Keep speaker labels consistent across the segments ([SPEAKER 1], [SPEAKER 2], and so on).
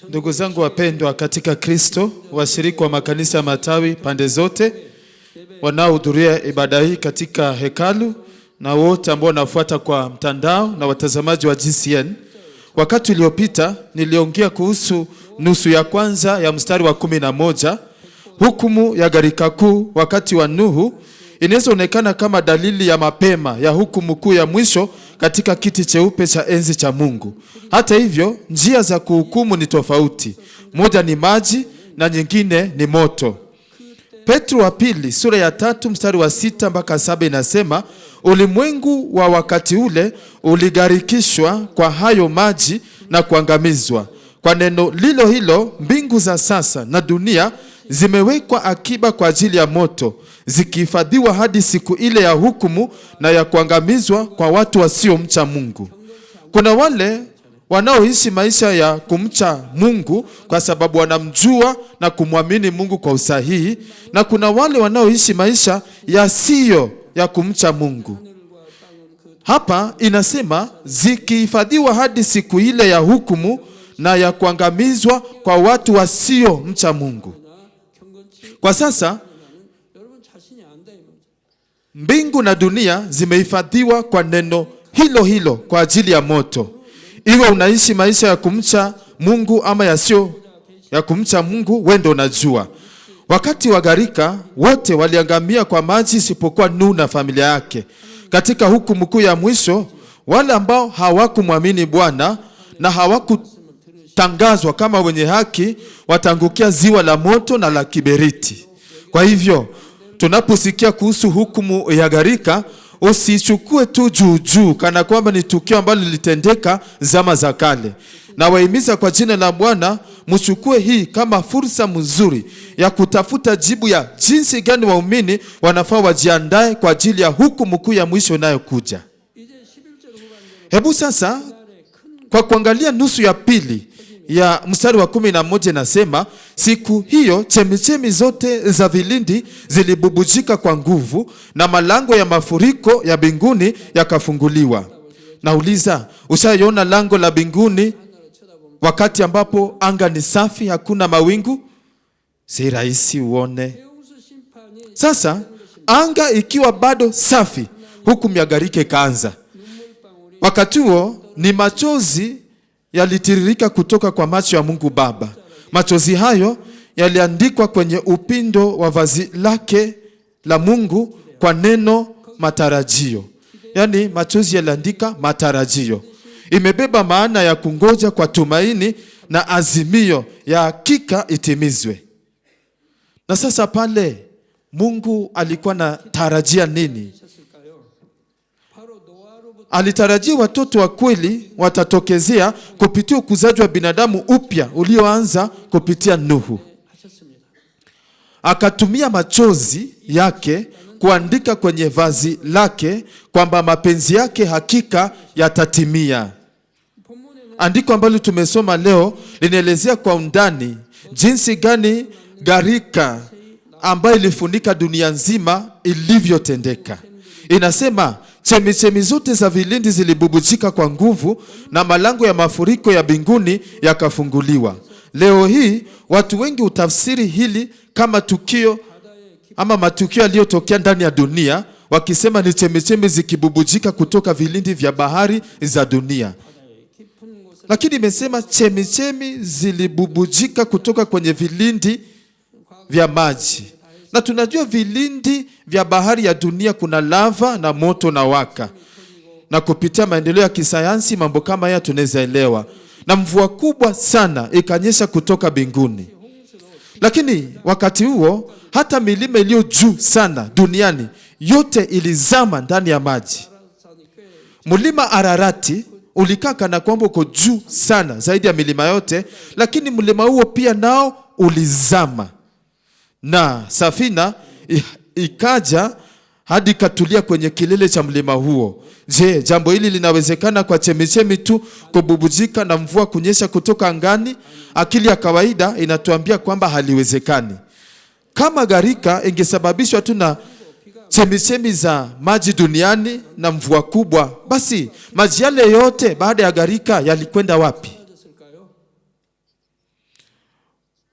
[SPEAKER 1] Ndugu zangu wapendwa katika Kristo, washiriki wa makanisa ya matawi pande zote wanaohudhuria ibada hii katika hekalu na wote ambao wanafuata kwa mtandao na watazamaji wa GCN. Wakati uliopita niliongea kuhusu nusu ya kwanza ya mstari wa 11, hukumu ya gharika kuu wakati wa Nuhu inaweza onekana kama dalili ya mapema ya hukumu kuu ya mwisho katika kiti cheupe cha enzi cha Mungu. Hata hivyo, njia za kuhukumu ni tofauti. Moja ni maji na nyingine ni moto. Petro wa pili sura ya 3 mstari wa 6 mpaka 7 inasema, ulimwengu wa wakati ule uligharikishwa kwa hayo maji na kuangamizwa. Kwa neno lilo hilo, mbingu za sasa na dunia zimewekwa akiba kwa ajili ya moto, zikihifadhiwa hadi siku ile ya hukumu na ya kuangamizwa kwa watu wasiomcha Mungu. Kuna wale wanaoishi maisha ya kumcha Mungu kwa sababu wanamjua na kumwamini Mungu kwa usahihi, na kuna wale wanaoishi maisha yasiyo ya kumcha Mungu. Hapa inasema zikihifadhiwa hadi siku ile ya hukumu na ya kuangamizwa kwa watu wasiomcha Mungu. Kwa sasa mbingu na dunia zimehifadhiwa kwa neno hilo hilo kwa ajili ya moto. Iwe unaishi maisha ya kumcha Mungu ama yasio ya kumcha Mungu, wewe ndio unajua. Wakati wa gharika wote waliangamia kwa maji isipokuwa Nuhu na familia yake. Katika hukumu kuu ya mwisho, wale ambao hawakumwamini Bwana na hawakutangazwa kama wenye haki watangukia ziwa la moto na la kiberiti. Kwa hivyo, tunaposikia kuhusu hukumu ya gharika, usichukue tu juu kana kwamba ni tukio ambalo lilitendeka zama za kale. Na wahimiza kwa jina la Bwana, mchukue hii kama fursa nzuri ya kutafuta jibu ya jinsi gani waumini wanafaa wajiandae kwa ajili ya hukumu kuu ya mwisho inayokuja. Hebu sasa kwa kuangalia nusu ya pili ya mstari wa 11 nasema, siku hiyo chemichemi zote za vilindi zilibubujika kwa nguvu na malango ya mafuriko ya mbinguni yakafunguliwa. Nauliza, ushaona lango la mbinguni wakati ambapo anga ni safi, hakuna mawingu? Si rahisi uone. Sasa anga ikiwa bado safi, hukumu ya gharika ikaanza. Wakati huo ni machozi yalitiririka kutoka kwa macho ya Mungu Baba. Machozi hayo yaliandikwa kwenye upindo wa vazi lake la Mungu kwa neno matarajio. Yaani machozi yaliandika matarajio. Imebeba maana ya kungoja kwa tumaini na azimio ya hakika itimizwe. Na sasa pale Mungu alikuwa na tarajia nini? Alitarajia watoto wa kweli watatokezea kupitia ukuzaji wa binadamu upya ulioanza kupitia Nuhu. Akatumia machozi yake kuandika kwenye vazi lake kwamba mapenzi yake hakika yatatimia. Andiko ambalo tumesoma leo linaelezea kwa undani jinsi gani gharika ambayo ilifunika dunia nzima ilivyotendeka. Inasema chemichemi zote za vilindi zilibubujika kwa nguvu na malango ya mafuriko ya mbinguni yakafunguliwa. Leo hii watu wengi utafsiri hili kama tukio ama matukio yaliyotokea ndani ya dunia, wakisema ni chemichemi zikibubujika kutoka vilindi vya bahari za dunia. Lakini imesema chemichemi zilibubujika kutoka kwenye vilindi vya maji. Na tunajua vilindi vya bahari ya dunia kuna lava na moto na waka. Na kupitia maendeleo ya kisayansi mambo kama haya tunaweza elewa. Na mvua kubwa sana ikanyesha kutoka mbinguni. Lakini wakati huo hata milima iliyo juu sana duniani yote ilizama ndani ya maji. Mlima Ararati ulikaa kana kwamba uko juu sana zaidi ya milima yote, lakini mlima huo pia nao ulizama. Na safina ikaja hadi katulia kwenye kilele cha mlima huo. Je, jambo hili linawezekana kwa chemichemi tu kububujika na mvua kunyesha kutoka angani? Akili ya kawaida inatuambia kwamba haliwezekani. Kama gharika ingesababishwa tu na chemichemi za maji duniani na mvua kubwa, basi maji yale yote baada ya gharika yalikwenda wapi?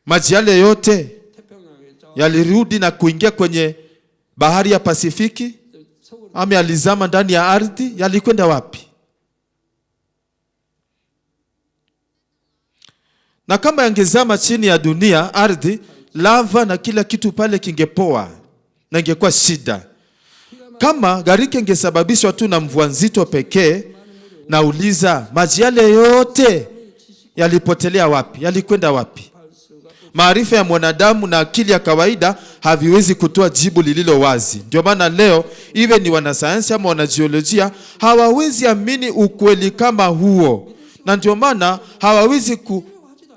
[SPEAKER 1] maji yale yote yalirudi na kuingia kwenye bahari ya Pasifiki, ama yalizama ndani ya ardhi? Yalikwenda wapi? Na kama yangezama chini ya dunia, ardhi, lava na kila kitu pale kingepoa na ingekuwa shida. Kama gharika ingesababishwa tu na mvua nzito pekee, nauliza maji yale yote yalipotelea wapi? Yalikwenda wapi? Maarifa ya mwanadamu na akili ya kawaida haviwezi kutoa jibu lililo wazi. Ndio maana leo iwe ni wanasayansi ama wanajiolojia hawawezi amini ukweli kama huo, na ndio maana hawawezi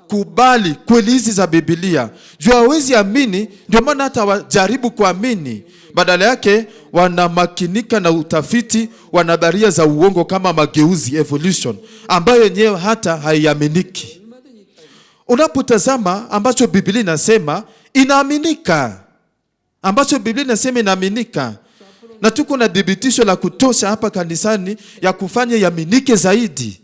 [SPEAKER 1] kubali kweli hizi za Biblia. Juu hawawezi amini, ndio maana hata wajaribu kuamini. Badala yake wanamakinika na utafiti wa nadharia za uongo kama mageuzi, evolution, ambayo yenyewe hata haiaminiki. Unapotazama ambacho Biblia inasema inaaminika, ambacho Biblia inasema inaaminika, na tuko na dhibitisho la kutosha hapa kanisani ya kufanya yaminike zaidi.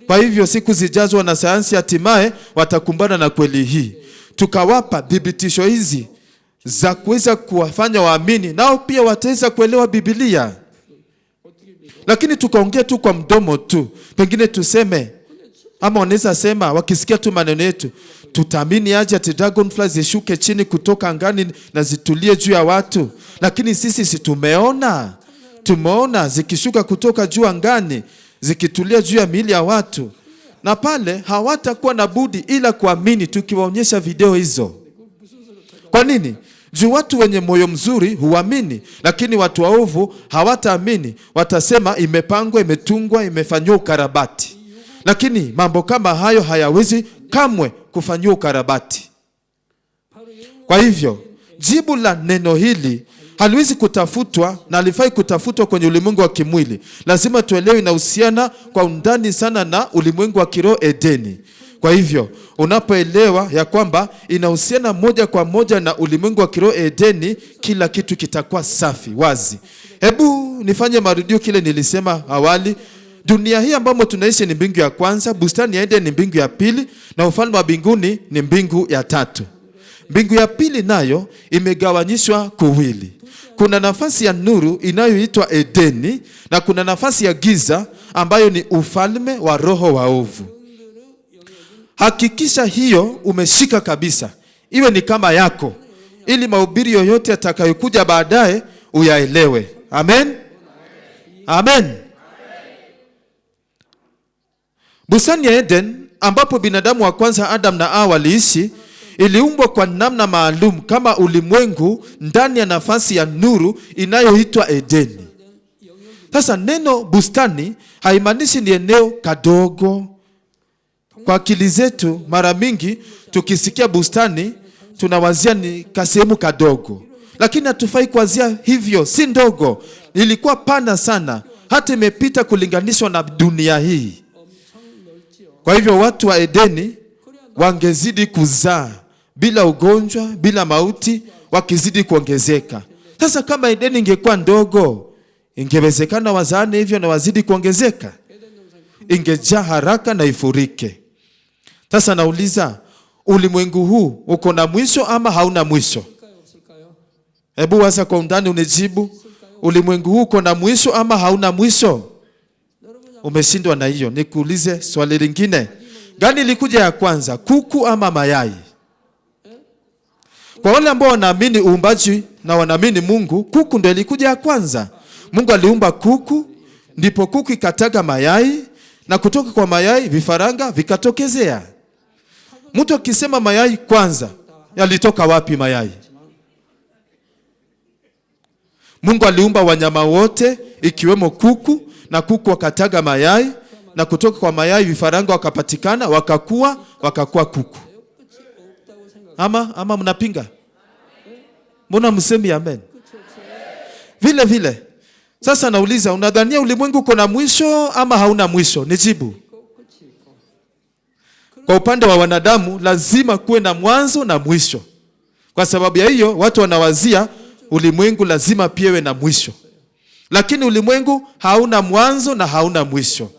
[SPEAKER 1] Kwa hivyo siku zijazo wanasayansi hatimaye watakumbana na kweli hii, tukawapa dhibitisho hizi za kuweza kuwafanya waamini, nao pia wataweza kuelewa Biblia. Lakini tukaongea tu kwa mdomo tu, pengine tuseme, ama wanaweza sema wakisikia tu maneno yetu, tutaamini aje ati dragonflies zishuke chini kutoka angani na zitulie juu ya watu? Lakini sisi tumeona zikishuka kutoka juu angani zikitulia juu ya miili ya watu, na pale hawatakuwa na budi ila kuamini tukiwaonyesha video hizo. Kwa nini? Juu watu wenye moyo mzuri huamini, lakini watu waovu hawataamini. Watasema imepangwa, imetungwa, imefanywa ukarabati. Lakini mambo kama hayo hayawezi kamwe kufanywa ukarabati. Kwa hivyo jibu la neno hili haliwezi kutafutwa na halifai kutafutwa kwenye ulimwengu wa kimwili. Lazima tuelewe inahusiana kwa undani sana na ulimwengu wa kiroho, Edeni. Kwa hivyo unapoelewa ya kwamba inahusiana moja kwa moja na ulimwengu wa kiroho, Edeni, kila kitu kitakuwa safi, wazi. Hebu nifanye marudio kile nilisema awali. Dunia hii ambamo tunaishi ni mbingu ya kwanza, bustani ya Eden ni mbingu ya pili, na ufalme wa mbinguni ni mbingu ya tatu. Mbingu ya pili nayo imegawanyishwa kuwili. Kuna nafasi ya nuru inayoitwa Edeni, na kuna nafasi ya giza ambayo ni ufalme wa roho waovu. Hakikisha hiyo umeshika kabisa, iwe ni kama yako, ili mahubiri yoyote yatakayokuja baadaye uyaelewe. Amen. Amen. Bustani ya Eden ambapo binadamu wa kwanza Adam na Hawa waliishi iliumbwa kwa namna maalum kama ulimwengu ndani ya nafasi ya nuru inayoitwa Edeni. Sasa neno bustani haimaanishi ni eneo kadogo. Kwa akili zetu mara mingi tukisikia bustani tunawazia ni kasehemu kadogo, lakini hatufai kuanzia hivyo. Si ndogo, ilikuwa pana sana, hata imepita kulinganishwa na dunia hii. Kwa hivyo watu wa Edeni wangezidi kuzaa bila ugonjwa, bila mauti, wakizidi kuongezeka. Sasa kama Edeni ingekuwa ndogo, ingewezekana wazaane hivyo na wazidi kuongezeka? Ingejaa haraka na ifurike. Sasa nauliza, ulimwengu huu uko na mwisho ama hauna mwisho? Hebu waza kwa undani unijibu. Ulimwengu huu uko na mwisho ama hauna mwisho? Umeshindwa na hiyo. Nikuulize swali lingine. Gani ilikuja ya kwanza, kuku ama mayai? Kwa wale ambao wanaamini uumbaji na wanaamini Mungu, kuku ndio ilikuja ya kwanza. Mungu aliumba kuku, ndipo kuku ikataga mayai, na kutoka kwa mayai vifaranga vikatokezea. Mtu akisema mayai kwanza, yalitoka wapi mayai? Mungu aliumba wanyama wote ikiwemo kuku, na kuku wakataga mayai, na kutoka kwa mayai vifaranga wakapatikana, wakakuwa kuku. Ama mnapinga? Mbona msemi amen? Vile vile. Sasa nauliza, unadhania ulimwengu uko na mwisho ama hauna mwisho? Nijibu. Kwa upande wa wanadamu lazima kuwe na mwanzo na mwisho. Kwa sababu ya hiyo watu wanawazia ulimwengu lazima pia iwe na mwisho. Lakini ulimwengu hauna mwanzo na hauna mwisho.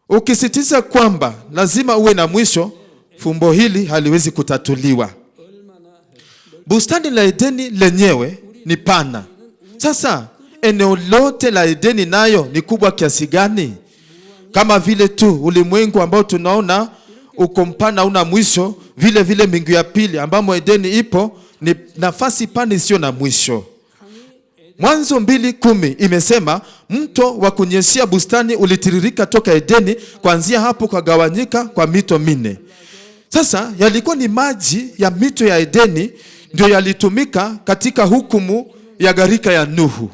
[SPEAKER 1] Ukisitiza kwamba lazima uwe na mwisho, fumbo hili haliwezi kutatuliwa. Bustani la Edeni lenyewe ni pana. Sasa eneo lote la Edeni nayo ni kubwa kiasi gani? Kama vile tu ulimwengu ambao tunaona uko mpana una mwisho, vile vile mbingu ya pili ambamo Edeni ipo ni nafasi pana isiyo na mwisho. Mwanzo 2:10 imesema mto wa kunyeshea bustani ulitiririka toka Edeni, kuanzia hapo kagawanyika kwa mito 4. Sasa yalikuwa ni maji ya mito ya Edeni ndio yalitumika katika hukumu ya gharika ya Nuhu.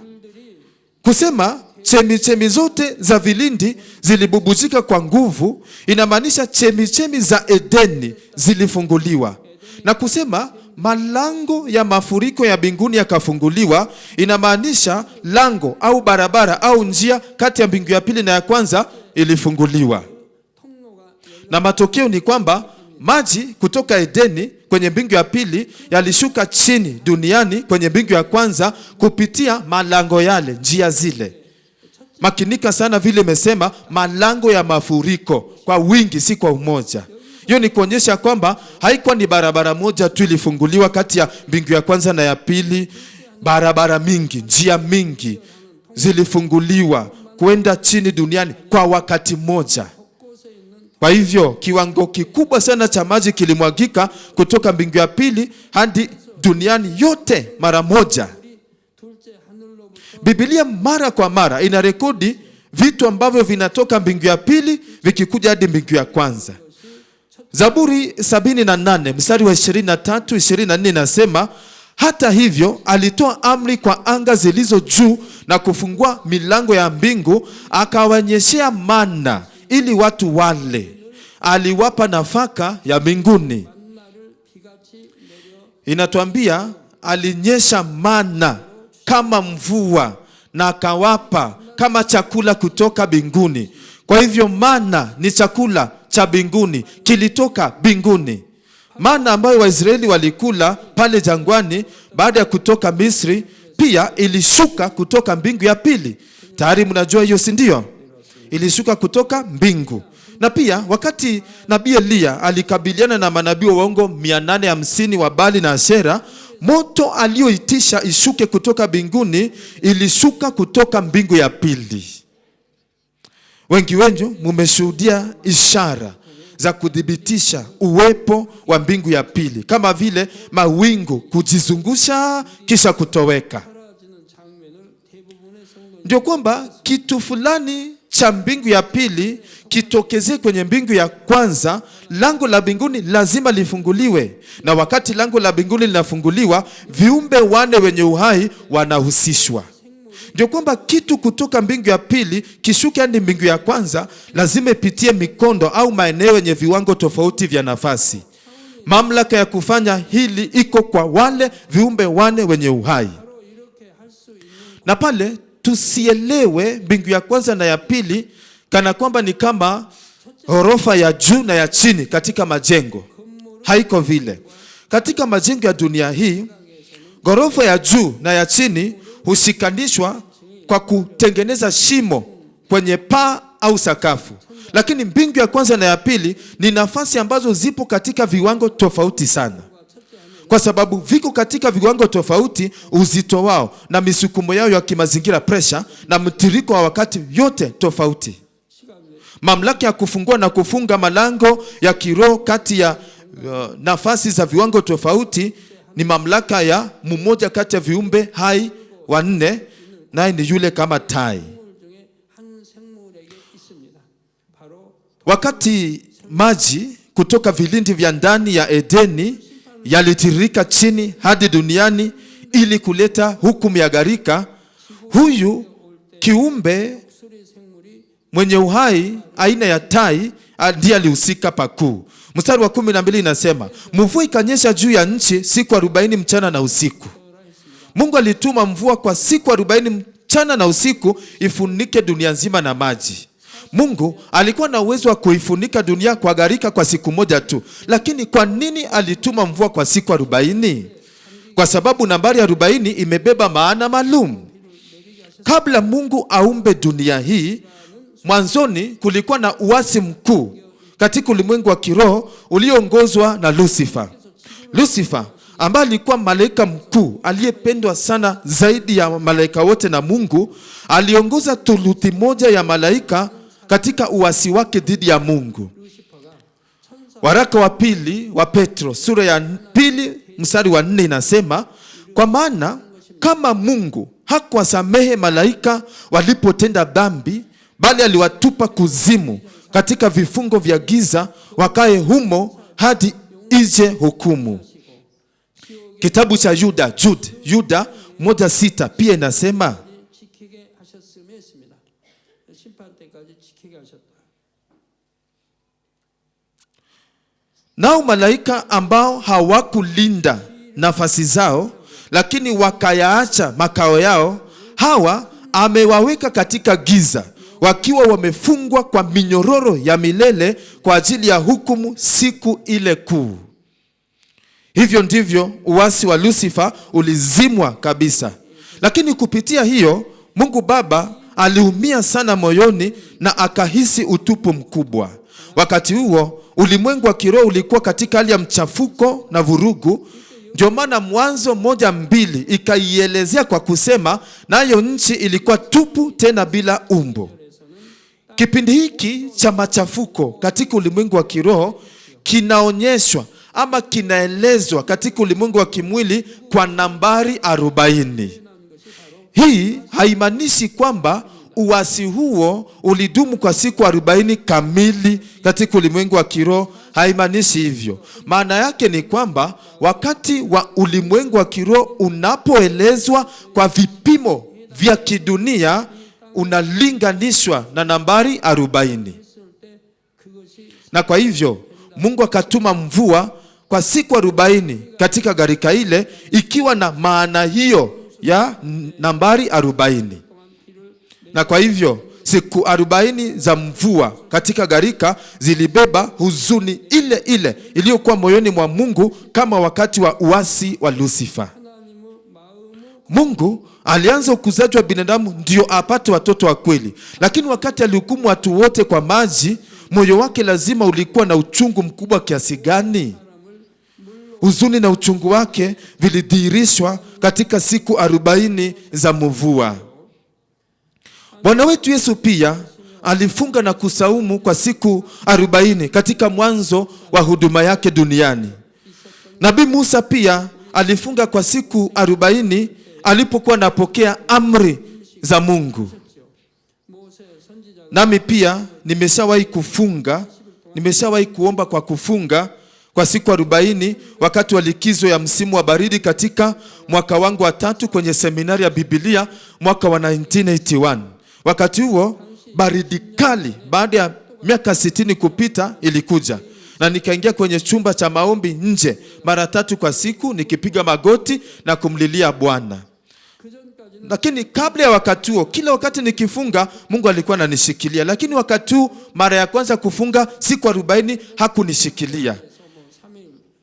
[SPEAKER 1] Kusema chemichemi zote za vilindi zilibubujika kwa nguvu, inamaanisha chemichemi za Edeni zilifunguliwa. Na kusema malango ya mafuriko ya mbinguni yakafunguliwa, inamaanisha lango au barabara au njia kati ya mbingu ya pili na ya kwanza ilifunguliwa. Na matokeo ni kwamba maji kutoka Edeni kwenye mbingu ya pili yalishuka chini duniani kwenye mbingu ya kwanza kupitia malango yale, njia zile. Makinika sana vile imesema malango ya mafuriko, kwa wingi si kwa umoja. Hiyo ni kuonyesha kwamba haikuwa ni barabara moja tu ilifunguliwa kati ya mbingu ya kwanza na ya pili. Barabara mingi, njia mingi zilifunguliwa kwenda chini duniani kwa wakati mmoja. Kwa hivyo kiwango kikubwa sana cha maji kilimwagika kutoka mbingu ya pili hadi duniani yote mara moja. Biblia mara kwa mara inarekodi vitu ambavyo vinatoka mbingu ya pili vikikuja hadi mbingu ya kwanza. Zaburi 78 mstari wa 23-24 nasema, hata hivyo alitoa amri kwa anga zilizo juu na kufungua milango ya mbingu, akawanyeshea mana ili watu wale. Aliwapa nafaka ya mbinguni. Inatuambia alinyesha mana kama mvua na akawapa kama chakula kutoka mbinguni. Kwa hivyo mana ni chakula cha mbinguni, kilitoka mbinguni. Mana ambayo Waisraeli walikula pale jangwani baada ya kutoka Misri pia ilishuka kutoka mbingu ya pili. Tayari mnajua hiyo, si ndio? Ilishuka kutoka mbingu. Na pia wakati Nabii Elia alikabiliana na manabii wa uongo 850 wa Baali na Ashera, moto alioitisha ishuke kutoka mbinguni ilishuka kutoka mbingu ya pili. Wengi wenu mumeshuhudia ishara za kudhibitisha uwepo wa mbingu ya pili, kama vile mawingu kujizungusha kisha kutoweka. Ndio kwamba kitu fulani cha mbingu ya pili kitokeze kwenye mbingu ya kwanza, lango la mbinguni lazima lifunguliwe. Na wakati lango la mbinguni linafunguliwa, viumbe 4 wenye uhai wanahusishwa. Ndio kwamba kitu kutoka mbingu ya pili kishuke hadi mbingu ya kwanza lazima ipitie mikondo au maeneo yenye viwango tofauti vya nafasi. Mamlaka ya kufanya hili iko kwa wale viumbe 4 wenye uhai. Na pale tusielewe mbingu ya kwanza na ya pili kana kwamba ni kama ghorofa ya juu na ya chini katika majengo. Haiko vile. Katika majengo ya dunia hii, ghorofa ya juu na ya chini hushikanishwa kwa kutengeneza shimo kwenye paa au sakafu. Lakini mbingu ya kwanza na ya pili ni nafasi ambazo zipo katika viwango tofauti sana. Kwa sababu viko katika viwango tofauti, uzito wao na misukumo yao ya kimazingira, pressure na mtiriko wa wakati yote tofauti. Mamlaka ya kufungua na kufunga malango ya kiroho kati ya nafasi za viwango tofauti ni mamlaka ya mmoja kati ya viumbe hai 4, naye ni yule kama tai. Wakati maji kutoka vilindi vya ndani ya Edeni yalitiririka chini hadi duniani ili kuleta hukumu ya gharika, huyu kiumbe mwenye uhai aina ya tai ndiye alihusika pakuu. Mstari wa 12 inasema, mvua ikanyesha juu ya nchi siku 40 mchana na usiku. Mungu alituma mvua kwa siku 40 mchana na usiku ifunike dunia nzima na maji. Mungu alikuwa na uwezo wa kuifunika dunia kwa gharika kwa siku moja tu. Lakini kwa nini alituma mvua kwa siku 40? Kwa sababu nambari 40 imebeba maana maalum. Kabla Mungu aumbe dunia hii, mwanzoni kulikuwa na uasi mkuu katika ulimwengu wa kiroho ulioongozwa na Lucifer. Lucifer ambaye alikuwa malaika mkuu aliyependwa sana zaidi ya malaika wote na Mungu, aliongoza thuluthi moja ya malaika katika uasi wake dhidi ya Mungu. Waraka wa pili wa Petro sura ya 2 mstari wa 4 inasema, kwa maana kama Mungu hakuwasamehe malaika walipotenda dhambi, bali aliwatupa kuzimu katika vifungo vya giza, wakae humo hadi ije hukumu. Kitabu cha Yuda 1:6 pia inasema, nao malaika ambao hawakulinda nafasi zao, lakini wakayaacha makao yao, hawa amewaweka katika giza, wakiwa wamefungwa kwa minyororo ya milele kwa ajili ya hukumu siku ile kuu. Hivyo ndivyo uasi wa Lucifer ulizimwa kabisa. Lakini kupitia hiyo, Mungu Baba aliumia sana moyoni na akahisi utupu mkubwa. Wakati huo, ulimwengu wa kiroho ulikuwa katika hali ya mchafuko na vurugu. Ndio maana Mwanzo 1:2 ikaielezea kwa kusema, nayo nchi ilikuwa tupu tena bila umbo. Kipindi hiki cha machafuko katika ulimwengu wa kiroho kinaonyeshwa ama kinaelezwa katika ulimwengu wa kimwili kwa nambari 40. Hii haimaanishi kwamba uasi huo ulidumu kwa siku 40 kamili katika ulimwengu wa kiroho. Haimaanishi hivyo. Maana yake ni kwamba wakati wa ulimwengu wa kiroho unapoelezwa kwa vipimo vya kidunia, unalinganishwa na nambari 40. Na kwa hivyo Mungu akatuma mvua kwa siku 40 katika gharika ile, ikiwa na maana hiyo ya nambari 40. Na kwa hivyo siku 40 za mvua katika gharika zilibeba huzuni ile ile iliyokuwa moyoni mwa Mungu kama wakati wa uasi wa Lucifer. Mungu alianza ukuzaji wa binadamu ndio apate watoto wa kweli. Lakini wakati alihukumu watu wote kwa maji, moyo wake lazima ulikuwa na uchungu mkubwa kiasi gani? Huzuni na uchungu wake vilidhihirishwa katika siku 40 za mvua. Bwana wetu Yesu pia alifunga na kusaumu kwa siku 40 katika mwanzo wa huduma yake duniani. Nabii Musa pia alifunga kwa siku 40 alipokuwa anapokea amri za Mungu. Nami pia nimeshawahi kuomba kwa kufunga kwa siku 40 wakati wa likizo ya msimu wa baridi katika mwaka wangu wa 3 kwenye seminari ya Biblia mwaka wa 1981. Wakati huo baridi kali baada ya miaka 60 kupita ilikuja, na nikaingia kwenye chumba cha maombi nje mara 3 kwa siku nikipiga magoti na kumlilia Bwana. Lakini kabla ya wakati huo, kila wakati nikifunga Mungu alikuwa ananishikilia. Lakini wakati huu mara ya kwanza kufunga siku 40 hakunishikilia.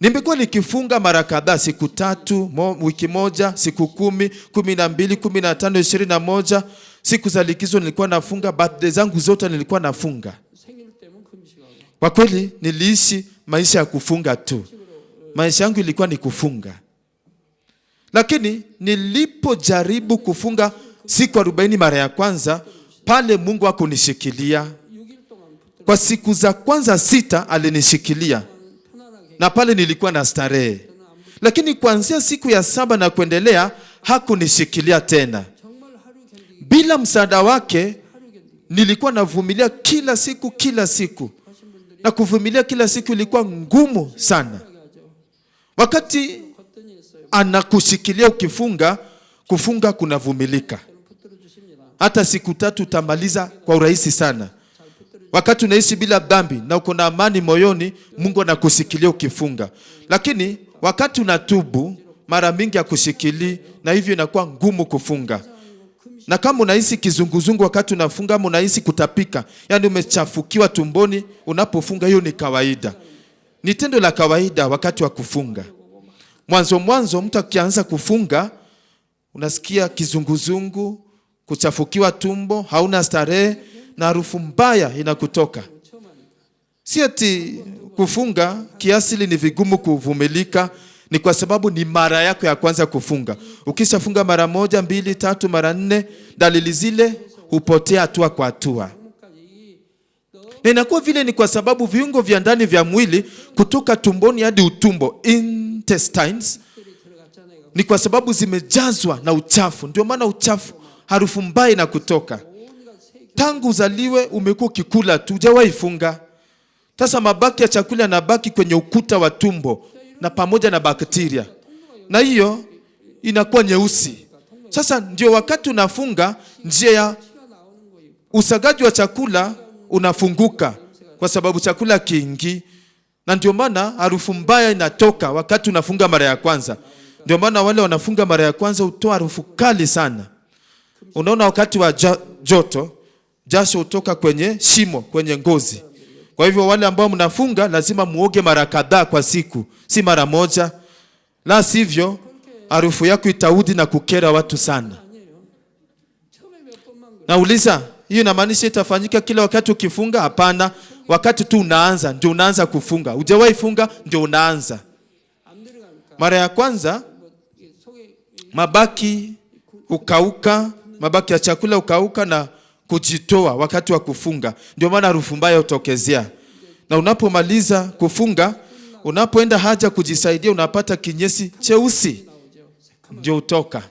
[SPEAKER 1] Nimekuwa nikifunga mara kadhaa, siku 3, wiki moja, siku 10, 12, 15, 21. Siku za likizo nilikuwa nafunga, birthday zangu zote nilikuwa nafunga. Kwa kweli niliishi maisha ya kufunga tu. Maisha yangu ilikuwa ni kufunga. Lakini nilipojaribu kufunga siku 40 mara ya kwanza, pale Mungu hakunishikilia. Kwa siku za kwanza 6 alinishikilia, na pale nilikuwa na starehe. Lakini kuanzia siku ya 7 na kuendelea hakunishikilia tena. Bila msaada wake nilikuwa navumilia kila siku. Na kuvumilia kila siku ilikuwa ngumu sana. Wakati anakushikilia ukifunga, kufunga kunavumilika. Hata siku 3 utamaliza kwa urahisi sana. Wakati unaishi bila dhambi na uko na amani moyoni, Mungu anakushikilia ukifunga. Lakini wakati unatubu, mara mingi hakushikili, na hivyo inakuwa ngumu kufunga. Na kama unahisi kizunguzungu wakati unafunga, ama unahisi kutapika, yani umechafukiwa tumboni unapofunga, hiyo ni kawaida. Ni tendo la kawaida wakati wa kufunga. Mwanzo mtu akianza kufunga, unasikia kizunguzungu, kuchafukiwa tumbo, hauna starehe na harufu mbaya inakutoka. Si ati kufunga kiasili ni vigumu kuvumilika, ni kwa sababu ni mara yako ya kwanza kufunga. Ukishafunga mara 1, 2, 3, mara 4, dalili zile hupotea hatua kwa hatua. Na inakuwa vile ni kwa sababu viungo vya ndani vya mwili kutoka tumboni hadi utumbo, intestines, ni kwa sababu zimejazwa na uchafu. Ndio maana uchafu, harufu mbaya inakutoka. Tangu uzaliwe umekuwa ukikula tu, hujawahi funga. Sasa mabaki ya chakula yanabaki kwenye ukuta wa tumbo na pamoja na bakteria, na hiyo inakuwa nyeusi. Sasa ndio wakati unafunga, njia ya usagaji wa chakula unafunguka, kwa sababu chakula kingi, na ndio maana harufu mbaya inatoka wakati unafunga mara ya kwanza. Ndio maana wale wanafunga mara ya kwanza hutoa harufu kali sana. Unaona, wakati wa joto jasho hutoka kwenye shimo, kwenye ngozi. Kwa hivyo wale ambao mnafunga lazima muoge mara kadhaa kwa siku, si mara moja. La sivyo harufu yako itaudi na kukera watu sana. Nauliza, hiyo inamaanisha itafanyika kila wakati ukifunga? Hapana, wakati tu unaanza ndio unaanza kufunga. Hujawahi funga ndio unaanza. Mara ya kwanza mabaki ukauka, mabaki ya chakula ukauka na kujitoa wakati wa kufunga. Ndio maana harufu mbaya hutokezea. Na unapomaliza kufunga, unapoenda haja kujisaidia, unapata kinyesi cheusi ndio utoka.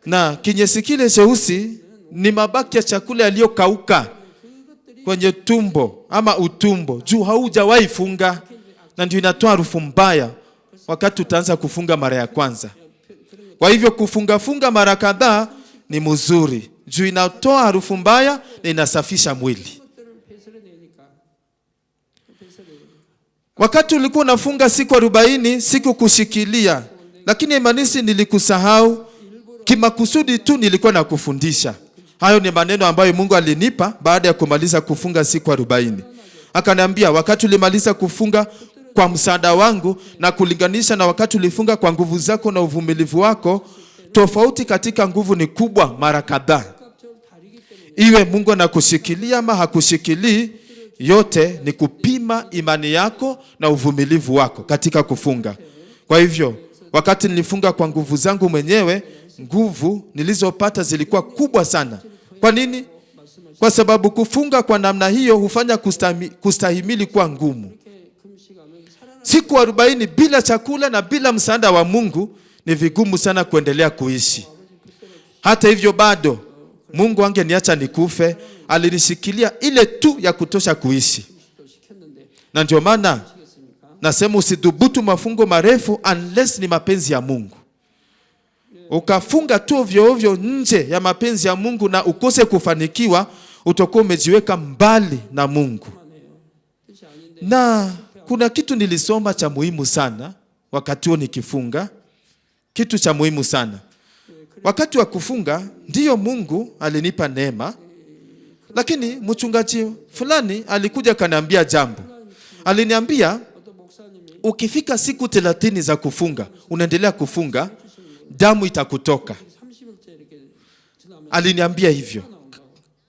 [SPEAKER 1] Na kinyesi kile cheusi ni mabaki ya chakula yaliyokauka kwenye tumbo ama utumbo, juu haujawahi funga, na ndio inatoa harufu mbaya wakati utaanza kufunga mara ya kwanza. Kwa hivyo kufunga mara kadhaa ni mzuri, juu inatoa harufu mbaya na inasafisha mwili. Wakati ulikuwa unafunga siku 40, siku kushikilia, lakini imanisi nilikusahau, kimakusudi tu nilikuwa nakufundisha. Hayo ni maneno ambayo Mungu alinipa baada ya kumaliza kufunga siku 40. Akaniambia, wakati ulimaliza kufunga kwa msaada wangu na kulinganisha na wakati ulifunga kwa nguvu zako na uvumilivu wako, tofauti katika nguvu ni kubwa mara kadhaa. Iwe Mungu anakushikilia ama hakushikilii, yote ni kupima imani yako na uvumilivu wako katika kufunga. Kwa hivyo, wakati nilifunga kwa nguvu zangu mwenyewe, nguvu nilizopata zilikuwa kubwa sana. Kwa nini? Kwa sababu kufunga kwa namna hiyo hufanya kustahimili kwa ngumu. Siku 40 bila chakula na bila msaada wa Mungu ni vigumu sana kuendelea kuishi. Hata hivyo bado Mungu angeniacha nikufe, alinishikilia ile tu ya kutosha kuishi. Na ndio maana nasema usidhubutu mafungo marefu unless ni mapenzi ya Mungu. Ukafunga tu ovyo ovyo nje ya mapenzi ya Mungu na ukose kufanikiwa, utakuwa umejiweka mbali na Mungu. Na kuna kitu nilisoma cha muhimu sana wakati huo nikifunga, kitu cha muhimu sana. Wakati wa kufunga ndiyo Mungu alinipa neema, lakini mchungaji fulani alikuja kaniambia jambo. Aliniambia, ukifika siku 30 za kufunga, unaendelea kufunga, damu itakutoka. Aliniambia hivyo.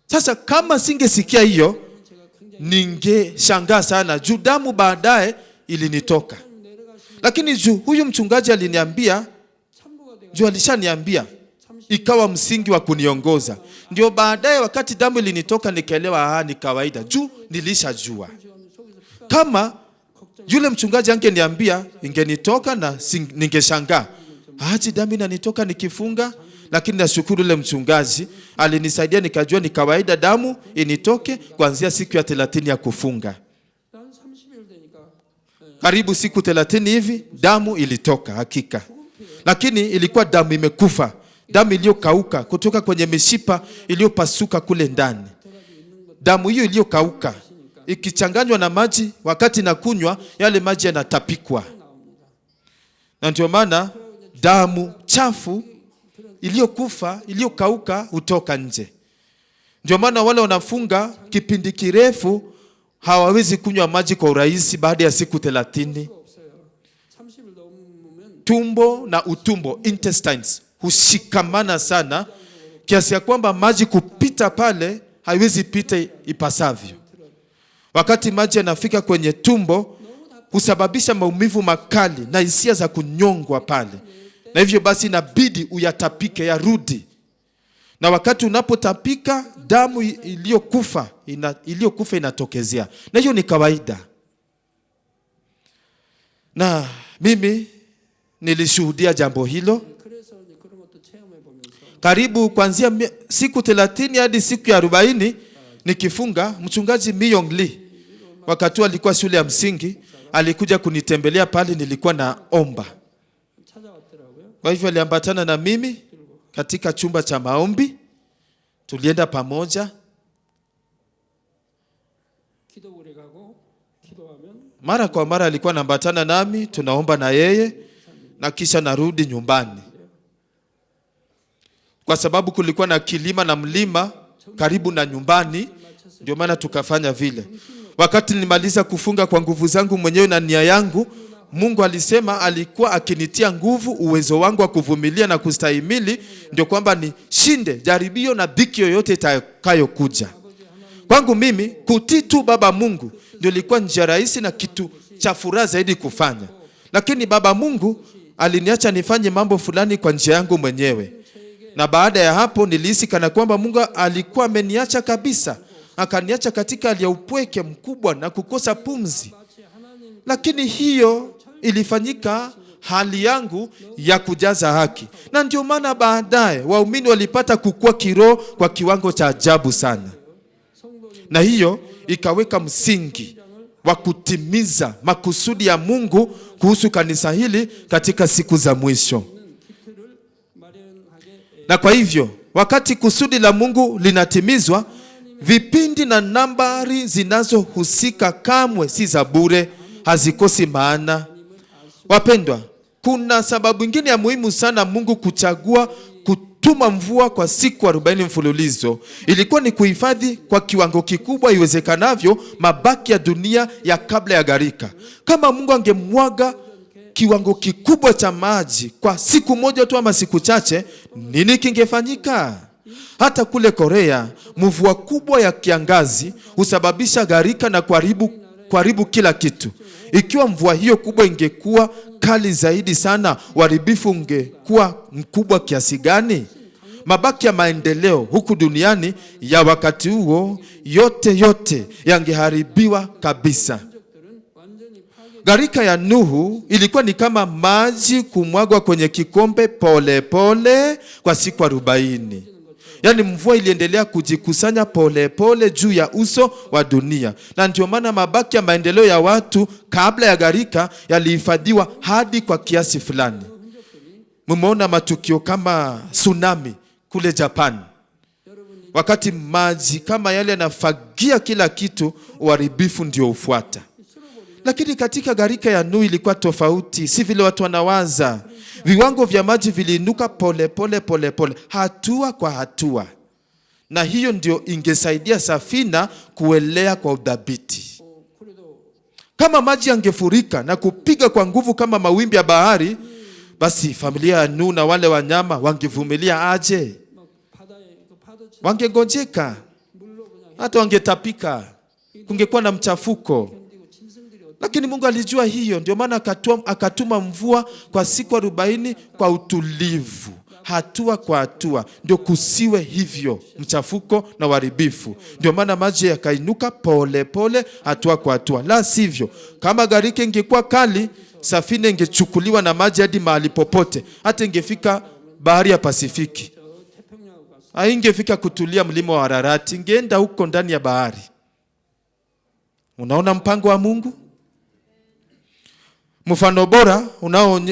[SPEAKER 1] Sasa kama singesikia hiyo, ningeshangaa sana, juu damu baadaye ilinitoka. Lakini juu huyu mchungaji aliniambia, juu alishaniambia, ikawa msingi wa kuniongoza. Ndio baadaye wakati damu ilinitoka nikaelewa ni kawaida, juu nilishajua. Kama yule mchungaji angeniambia, ingenitoka na ningeshangaa. Haji damu inanitoka nikifunga, lakini nashukuru yule mchungaji alinisaidia, nikajua ni kawaida damu initoke kuanzia siku ya 30 ya kufunga. Karibu siku 30 hivi damu ilitoka hakika. Lakini ilikuwa damu imekufa, damu iliyokauka kutoka kwenye mishipa iliyopasuka kule ndani. Damu hiyo iliyokauka ikichanganywa na maji, wakati nakunywa yale maji yanatapikwa. Na ndio maana damu chafu iliyokufa, iliyokauka hutoka nje. Ndio maana wale wanafunga kipindi kirefu hawawezi kunywa maji kwa urahisi baada ya siku 30. Tumbo na utumbo, intestines, hushikamana sana kiasi ya kwamba maji kupita pale haiwezi pita ipasavyo. Wakati maji yanafika kwenye tumbo husababisha maumivu makali na hisia za kunyongwa pale, na hivyo basi inabidi uyatapike yarudi. Na wakati unapotapika, damu iliyokufa inatokezea, na hiyo ni kawaida. Na mimi nilishuhudia jambo hilo karibu kuanzia siku 30 hadi siku ya 40 nikifunga. Mchungaji Miyong Lee wakati alikuwa shule ya msingi alikuja kunitembelea pale nilikuwa naomba. Kwa hivyo aliambatana na mimi katika chumba cha maombi, tulienda pamoja. Mara kwa mara alikuwa anaambatana nami, tunaomba na yeye, na kisha narudi nyumbani. Kwa sababu kulikuwa na kilima na mlima karibu na nyumbani, ndio maana tukafanya vile. Wakati nilimaliza kufunga kwa nguvu zangu mwenyewe na nia yangu, Mungu alisema alikuwa akinitia nguvu uwezo wangu wa kuvumilia na kustahimili, ndio kwamba nishinde jaribio na dhiki yoyote itakayokuja. Kwangu mimi kutii tu Baba Mungu ndio ilikuwa njia rahisi na kitu cha furaha zaidi kufanya. Lakini Baba Mungu aliniacha nifanye mambo fulani kwa njia yangu mwenyewe. Na baada ya hapo nilihisi kana kwamba Mungu alikuwa ameniacha kabisa. Akaniacha katika hali ya upweke mkubwa na kukosa pumzi. Lakini hiyo ilifanyika hali yangu ya kujaza haki. Na ndio maana baadaye waumini walipata kukua kiroho kwa kiwango cha ajabu sana. Na hiyo ikaweka msingi wa kutimiza makusudi ya Mungu kuhusu kanisa hili katika siku za mwisho. Na kwa hivyo wakati kusudi la Mungu linatimizwa, vipindi na nambari zinazohusika kamwe si za bure, hazikosi maana. Wapendwa, kuna sababu nyingine ya muhimu sana Mungu kuchagua kutuma mvua kwa siku 40 mfululizo. Ilikuwa ni kuhifadhi kwa kiwango kikubwa iwezekanavyo mabaki ya dunia ya kabla ya gharika. Kama Mungu angemwaga kiwango kikubwa cha maji kwa siku moja tu ama siku chache, nini kingefanyika? Hata kule Korea, mvua kubwa ya kiangazi husababisha gharika na kuharibu kila kitu. Ikiwa mvua hiyo kubwa ingekuwa kali zaidi sana, uharibifu ungekuwa mkubwa kiasi gani? Mabaki ya maendeleo huku duniani ya wakati huo yote yangeharibiwa kabisa. Gharika ya Nuhu ilikuwa ni kama maji kumwagwa kwenye kikombe pole pole kwa siku 40. Yaani mvua iliendelea kujikusanya pole pole juu ya uso wa dunia. Na ndio maana mabaki ya maendeleo ya watu kabla ya gharika yalihifadhiwa hadi kwa kiasi fulani. Mmeona matukio kama tsunami kule Japan. Wakati maji kama yale yanafagia kila kitu, uharibifu ndio ufuata. Lakini katika gharika ya Nuhu ilikuwa tofauti, si vile watu wanawaza. Viwango vya maji viliinuka pole pole, hatua kwa hatua. Na hiyo ndio ingesaidia safina kuelea kwa udhabiti. Kama maji yangefurika na kupiga kwa nguvu kama mawimbi ya bahari, basi familia ya Nuhu na wale wanyama wangevumilia aje? Wangengojeka, hata wangetapika, kungekuwa na mchafuko. Lakini Mungu alijua hiyo, ndio maana akatuma mvua kwa siku 40 kwa utulivu, hatua kwa hatua, ndio kusiwe hivyo mchafuko na uharibifu. Ndio maana maji yakainuka pole pole, hatua kwa hatua. La sivyo, kama gharika ingekuwa kali, safina ingechukuliwa na maji hadi mahali popote, hata ingefika bahari ya Pasifiki. Haingefika kutulia mlima wa Ararati, ingeenda huko ndani ya bahari. Unaona mpango wa Mungu? Mfano bora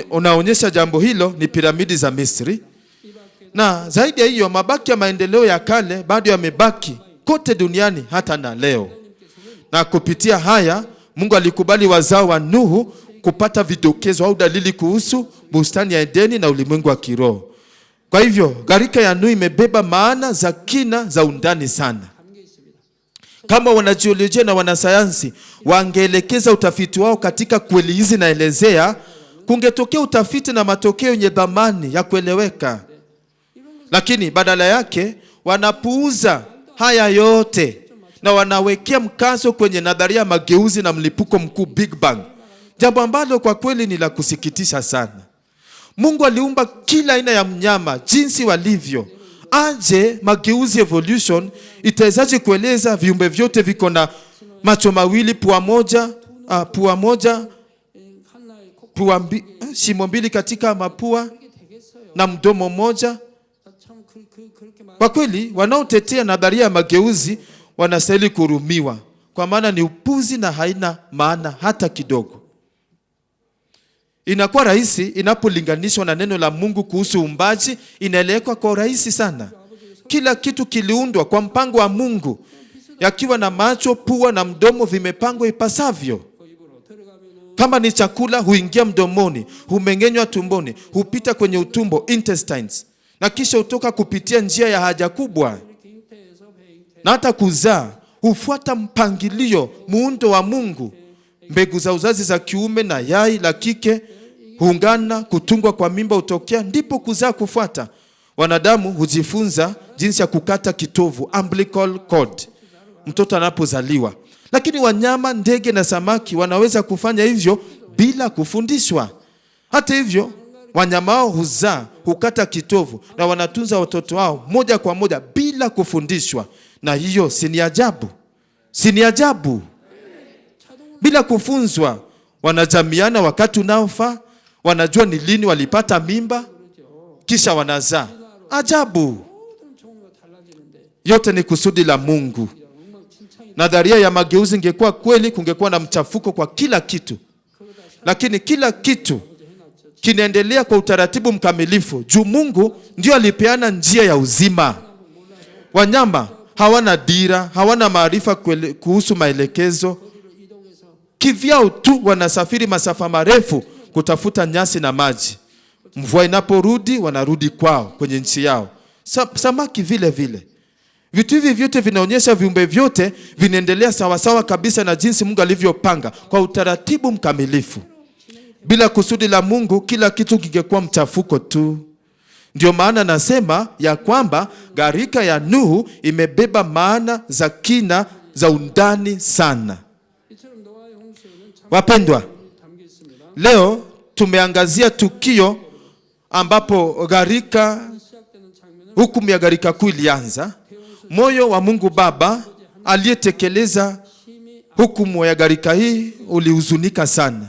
[SPEAKER 1] unaonyesha jambo hilo ni piramidi za Misri. Na zaidi ya hiyo, mabaki ya maendeleo ya kale bado yamebaki kote duniani hata na leo. Na kupitia haya, Mungu alikubali wazao wa Nuhu kupata vidokezo au dalili kuhusu bustani ya Edeni na ulimwengu wa kiroho. Kwa hivyo, gharika ya Nuhu imebeba maana za kina za undani sana. Kama wanajiolojia na wanasayansi wangeelekeza utafiti wao katika kweli hizi naelezea, kungetokea utafiti na matokeo yenye dhamani ya kueleweka. Lakini badala yake wanapuuza haya yote na wanawekea mkazo kwenye nadharia ya mageuzi na mlipuko mkuu, Big Bang, jambo ambalo kwa kweli ni la kusikitisha sana. Mungu aliumba kila aina ya mnyama jinsi walivyo. Aje mageuzi, evolution, itawezaje kueleza viumbe vyote viko na macho mawili, pua moja, shimo mbili katika mapua na mdomo mmoja? Kwa kweli wanaotetea nadharia ya mageuzi wanastahili kuhurumiwa, kwa maana ni upuzi na haina maana hata kidogo. Inakuwa rahisi inapolinganishwa na neno la Mungu kuhusu uumbaji, inaeleweka kwa urahisi sana. Kila kitu kiliundwa kwa mpango wa Mungu, yakiwa na macho, pua na mdomo vimepangwa ipasavyo. Kama ni chakula, huingia mdomoni, humeng'enywa tumboni, hupita kwenye utumbo, intestines, na kisha hutoka kupitia njia ya haja kubwa. Na hata kuzaa hufuata mpangilio, muundo wa Mungu. Mbegu za uzazi za kiume na yai la kike huungana, kutungwa kwa mimba hutokea, ndipo kuzaa kufuata. Wanadamu hujifunza jinsi ya kukata kitovu, umbilical cord, mtoto anapozaliwa. Lakini wanyama, ndege na samaki wanaweza kufanya hivyo bila kufundishwa. Hata hivyo, wanyama hao huzaa, hukata kitovu na wanatunza watoto wao moja kwa moja bila kufundishwa. Na hiyo si ni ajabu? Si ni ajabu? Bila kufunzwa, wanajamiana wakati unaofaa, wanajua ni lini walipata mimba, kisha wanazaa. Ajabu! Yote ni kusudi la Mungu. Nadharia ya mageuzi ingekuwa kweli, kungekuwa na mchafuko kwa kila kitu. Lakini kila kitu kinaendelea kwa utaratibu mkamilifu, juu Mungu ndio alipeana njia ya uzima. Wanyama hawana dira, hawana maarifa kuhusu maelekezo. Kivyao tu wanasafiri masafa marefu kutafuta nyasi na maji. Mvua inaporudi wanarudi kwao kwenye nchi yao. Samaki vile vile. Vitu hivi vyote vinaonyesha viumbe vyote vinaendelea sawasawa kabisa na jinsi Mungu alivyopanga, kwa utaratibu mkamilifu. Bila kusudi la Mungu, kila kitu kingekuwa mchafuko tu. Ndio maana nasema ya kwamba gharika ya Nuhu imebeba maana za kina, za undani sana. Wapendwa, leo tumeangazia tukio ambapo gharika, hukumu ya gharika kuu ilianza. Moyo wa Mungu Baba aliyetekeleza hukumu ya gharika hii ulihuzunika sana.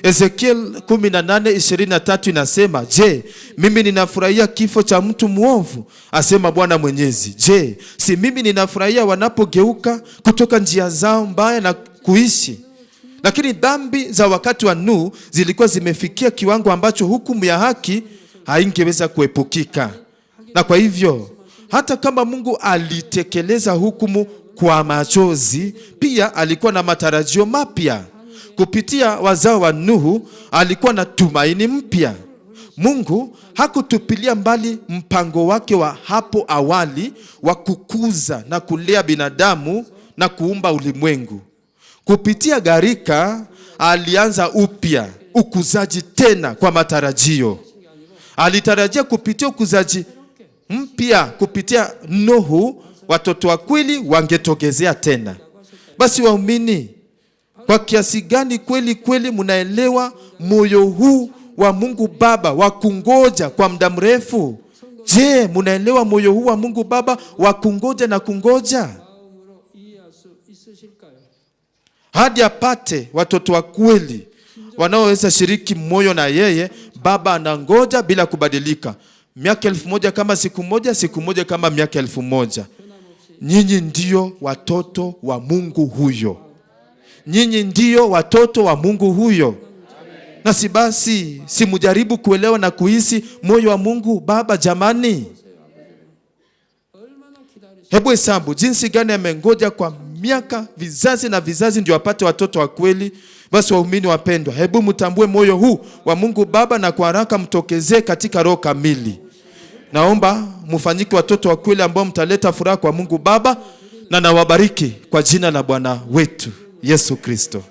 [SPEAKER 1] Ezekiel 18:23 inasema, je, mimi ninafurahia kifo cha mtu muovu? Asema Bwana Mwenyezi. Je, si mimi ninafurahia wanapogeuka kutoka njia zao mbaya na kuishi? Lakini dhambi za wakati wa Nuhu zilikuwa zimefikia kiwango ambacho hukumu ya haki haingeweza kuepukika. Na kwa hivyo, hata kama Mungu alitekeleza hukumu kwa machozi, pia alikuwa na matarajio mapya. Kupitia wazao wa Nuhu alikuwa na tumaini mpya. Mungu hakutupilia mbali mpango wake wa hapo awali wa kukuza na kulea binadamu na kuumba ulimwengu. Kupitia gharika alianza upya ukuzaji tena kwa matarajio. Alitarajia kupitia ukuzaji mpya, kupitia Nuhu, watoto wa kweli wangetogezea tena. Basi waumini, kwa kiasi gani kweli kweli munaelewa moyo huu wa Mungu Baba wa kungoja kwa muda mrefu? Je, munaelewa moyo huu wa Mungu Baba wa kungoja na kungoja hadi apate watoto wa kweli wanaoweza shiriki moyo na yeye? Baba anangoja bila kubadilika. Miaka 1000 kama siku moja, siku moja kama miaka 1000. Nyinyi ndio watoto wa Mungu huyo. Nyinyi ndio watoto wa Mungu huyo. Na si basi, si mujaribu kuelewa na kuhisi moyo wa Mungu Baba jamani? Hebu hesabu jinsi gani amengoja kwa miaka, vizazi na vizazi ndio apate watoto wa kweli. Basi waumini wapendwa, hebu mtambue moyo huu wa Mungu Baba na kwa haraka mtokezee katika roho kamili. Naomba mfanyike watoto wa kweli ambao mtaleta furaha kwa Mungu Baba, na nawabariki kwa jina la Bwana wetu Yesu Kristo.